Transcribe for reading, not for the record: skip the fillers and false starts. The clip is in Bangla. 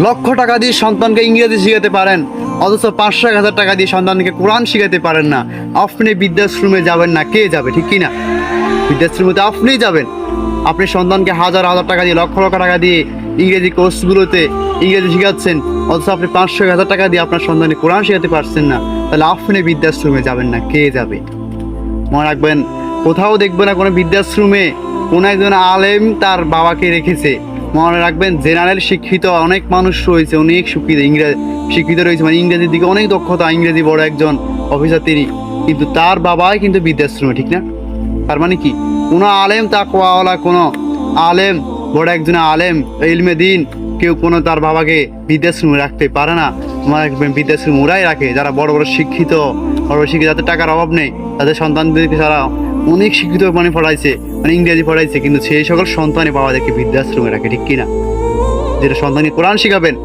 লক্ষ টাকা দিয়ে সন্তানকে ইংরেজি শিখাতে পারেন, অথচ 500-1000 টাকা দিয়ে সন্তানকে কোরআন শিখাতে পারেন না। আপনি বৃদ্ধাশ্রমে যাবেন না, কে যাবে? ঠিক কিনা? বৃদ্ধাশ্রমে তো আপনিই যাবেন। আপনি সন্তানকে হাজার হাজার টাকা দিয়ে, লক্ষ লক্ষ টাকা দিয়ে ইংরেজি কোর্সগুলোতে ইংরেজি শেখাচ্ছেন, অথচ আপনি 500-1000 টাকা দিয়ে আপনার সন্তানকে কোরআন শেখাতে পারছেন না। তাহলে আপনি বৃদ্ধাশ্রমে যাবেন না, কে যাবে? মনে রাখবেন, কোথাও দেখবেন না কোনো বৃদ্ধাশ্রমে কোনো একজন আলেম তার বাবাকে রেখেছে। মনে রাখবেন, জেনারেল শিক্ষিত অনেক মানুষ রয়েছে, অনেক শিক্ষিত রয়েছে, মানে ইংরেজির দিকে অনেক দক্ষতা, ইংরেজি বড় একজন অফিসার তিনি, কিন্তু তার বাবাই কিন্তু বৃদ্ধাশ্রমে। ঠিক না? তার মানে কি, কোনো আলেম তাকওয়াওয়ালা কোনো আলেম, বড় একজন আলেম ইলমে দিন, কেউ কোনো তার বাবাকে বৃদ্ধাশ্রমে রাখতে পারে না। মনে রাখবেন, বৃদ্ধাশ্রম ওরাই রাখে যারা বড় বড় শিক্ষিত, যাদের টাকার অভাব নেই, তাদের সন্তানদেরকে তারা অনেক শিক্ষিত মানে পড়াইছে, মানে ইংরেজি পড়াইছে, কিন্তু সেই সকল সন্তানই বাবাদেরকে বৃদ্ধাশ্রমে রাখে। ঠিক কিনা? যেটা সন্তানকে কোরআন শিখাবেন,